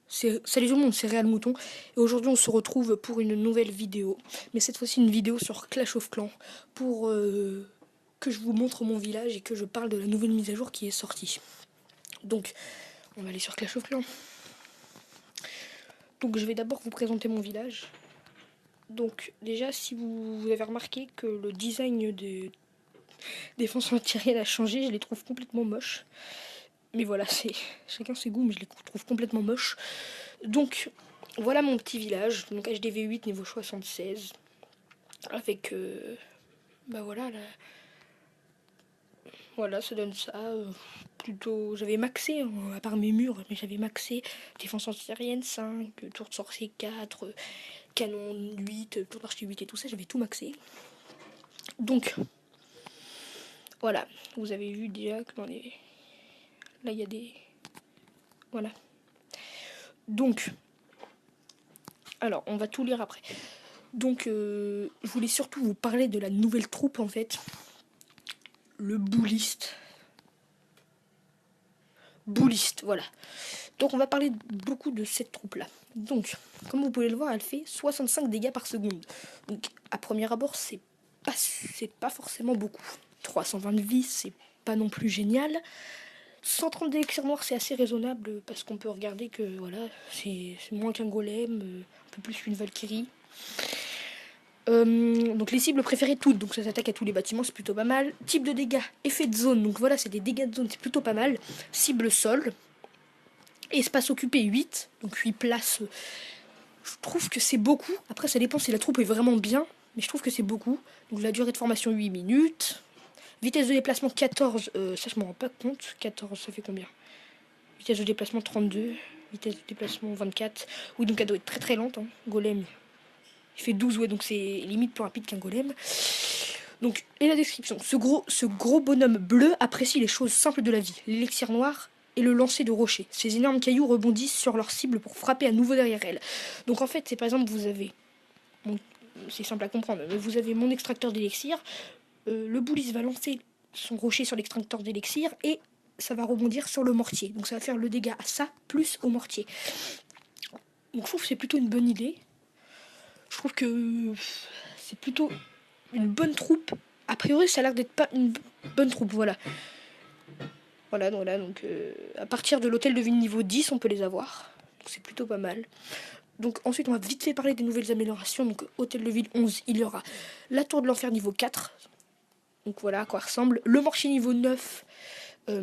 Salut tout le monde, c'est Réal Mouton et aujourd'hui on se retrouve pour une nouvelle vidéo, mais cette fois-ci une vidéo sur Clash of Clans pour que je vous montre mon village et que je parle de la nouvelle mise à jour qui est sortie. Donc on va aller sur Clash of Clans. Donc je vais d'abord vous présenter mon village. Donc déjà si vous avez remarqué que le design des défenses antiaériennes a changé, je les trouve complètement moches. Mais voilà, c'est chacun ses goûts, mais je les trouve complètement moches. Donc, voilà mon petit village. Donc, HDV8 niveau 76. Avec, bah voilà, là, voilà, ça donne ça. Plutôt, j'avais maxé, hein, à part mes murs, mais j'avais maxé défense antiaérienne 5, tour de sorcier 4, canon 8, tour d'archer 8 et tout ça, j'avais tout maxé. Donc, voilà, vous avez vu déjà que dans les... Là, il y a des... Voilà. Donc, alors, on va tout lire après. Donc, je voulais surtout vous parler de la nouvelle troupe, en fait. Le bouliste. Bouliste, voilà. Donc, on va parler beaucoup de cette troupe-là. Donc, comme vous pouvez le voir, elle fait 65 dégâts par seconde. Donc, à premier abord, c'est pas forcément beaucoup. 320 de vie, c'est pas non plus génial. 130 d'élixir noir, c'est assez raisonnable parce qu'on peut regarder que voilà, c'est moins qu'un golem, un peu plus qu'une Valkyrie. Donc les cibles préférées toutes, donc ça s'attaque à tous les bâtiments, c'est plutôt pas mal. Type de dégâts, effet de zone, donc voilà, c'est des dégâts de zone, c'est plutôt pas mal. Cible sol, espace occupé 8, donc 8 places, je trouve que c'est beaucoup. Après ça dépend si la troupe est vraiment bien, mais je trouve que c'est beaucoup. Donc la durée de formation 8 minutes. Vitesse de déplacement 14, ça je m'en rends pas compte, 14 ça fait combien? Vitesse de déplacement 32, vitesse de déplacement 24. Oui, donc elle doit être très très lente, hein. Golem, il fait 12, ouais, donc c'est limite plus rapide qu'un golem. Donc, et la description. Ce gros bonhomme bleu apprécie les choses simples de la vie, l'élixir noir et le lancer de rochers. Ces énormes cailloux rebondissent sur leur cible pour frapper à nouveau derrière elle. Donc en fait, c'est par exemple, vous avez... Bon, c'est simple à comprendre, mais vous avez mon extracteur d'élixir. Le bouliste va lancer son rocher sur l'extracteur d'élixir et ça va rebondir sur le mortier. Donc ça va faire le dégât à ça, plus au mortier. Donc je trouve que c'est plutôt une bonne idée. Je trouve que c'est plutôt une bonne troupe. A priori, ça a l'air d'être pas une bonne troupe, voilà. Voilà, donc à partir de l'hôtel de ville niveau 10, on peut les avoir. Donc c'est plutôt pas mal. Donc ensuite, on va vite fait parler des nouvelles améliorations. Donc hôtel de ville 11, il y aura la tour de l'enfer niveau 4. Donc voilà à quoi ressemble. Le mortier niveau 9. Je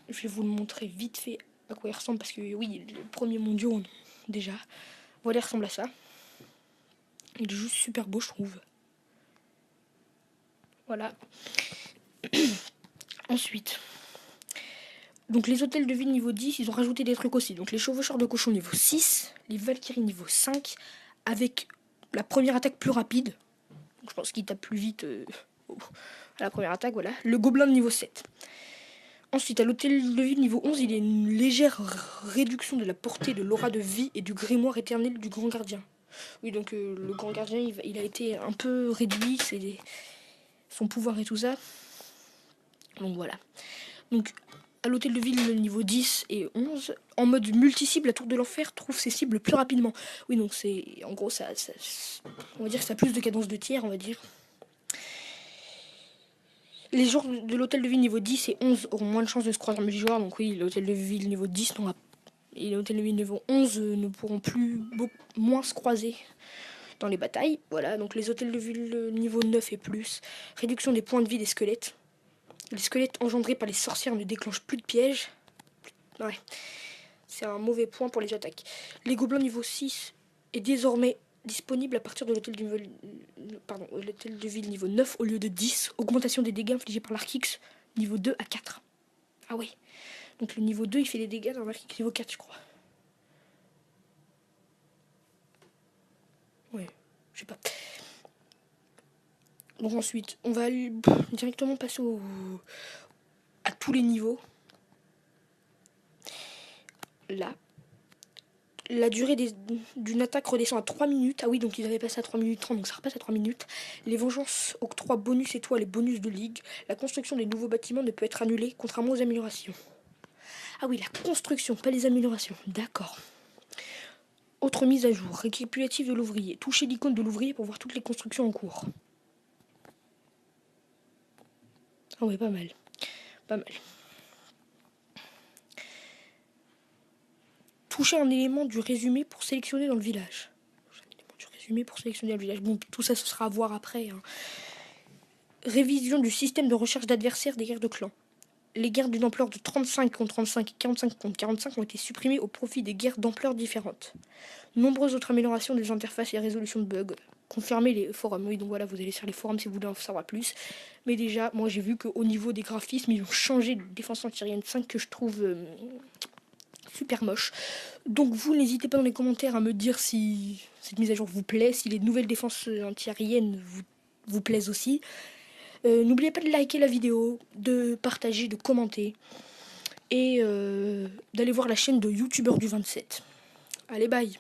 vais vous le montrer vite fait à quoi il ressemble. Parce que oui, le premier mondiaux, déjà. Voilà, il ressemble à ça. Il est juste super beau, je trouve. Voilà. Ensuite, donc les hôtels de ville niveau 10, ils ont rajouté des trucs aussi. Donc les chevaucheurs de cochon niveau 6, les Valkyries niveau 5, avec la première attaque plus rapide. Donc je pense qu'il tape plus vite à la première attaque, voilà. Le gobelin de niveau 7. Ensuite, à l'hôtel de ville niveau 11, il y a une légère réduction de la portée de l'aura de vie et du grimoire éternel du grand gardien. Oui, donc le grand gardien, il a été un peu réduit, c'est son pouvoir et tout ça. Donc voilà. Donc à l'hôtel de ville niveau 10 et 11, en mode multi-cible, la tour de l'enfer trouve ses cibles plus rapidement. Oui, donc c'est en gros ça on va dire que ça a plus de cadence de tir, on va dire. Les joueurs de l'hôtel de ville niveau 10 et 11 auront moins de chances de se croiser en multijoueur, donc oui, l'hôtel de ville niveau 10 n'aura et l'hôtel de ville niveau 11 ne pourront moins se croiser dans les batailles. Voilà, donc les hôtels de ville niveau 9 et plus, réduction des points de vie des squelettes. Les squelettes engendrés par les sorcières ne déclenchent plus de pièges. Ouais, c'est un mauvais point pour les attaques. Les gobelins niveau 6 est désormais disponible à partir de l'hôtel de ville niveau 9 au lieu de 10. Augmentation des dégâts infligés par l'Arkix niveau 2 à 4. Ah ouais. Donc le niveau 2 il fait des dégâts dans l'Arkix niveau 4 je crois. Ouais, je sais pas. Donc ensuite, on va directement passer à tous les niveaux. Là. La durée d'une attaque redescend à 3 minutes. Ah oui, donc ils avaient passé à 3 minutes 30, donc ça repasse à 3 minutes. Les vengeances octroient bonus étoiles et bonus de ligue. La construction des nouveaux bâtiments ne peut être annulée, contrairement aux améliorations. Ah oui, la construction, pas les améliorations. D'accord. Autre mise à jour, récapitulatif de l'ouvrier. Touchez l'icône de l'ouvrier pour voir toutes les constructions en cours. Ah ouais, pas mal. Pas mal. Touchez un élément du résumé pour sélectionner dans le village. Un élément du résumé pour sélectionner dans le village. Bon, tout ça, ce sera à voir après. Hein. Révision du système de recherche d'adversaires des guerres de clans. Les guerres d'une ampleur de 35 contre 35 et 45 contre 45 ont été supprimées au profit des guerres d'ampleur différentes. Nombreuses autres améliorations des interfaces et résolutions de bugs. Confirmer les forums. Oui, donc voilà, vous allez sur les forums si vous voulez en savoir plus. Mais déjà, moi j'ai vu qu'au niveau des graphismes, ils ont changé de défense antiaérienne 5 que je trouve super moche. Donc vous n'hésitez pas dans les commentaires à me dire si cette mise à jour vous plaît, si les nouvelles défenses antiaériennes vous plaisent aussi. N'oubliez pas de liker la vidéo, de partager, de commenter et d'aller voir la chaîne de YouTubeur du 27. Allez, bye!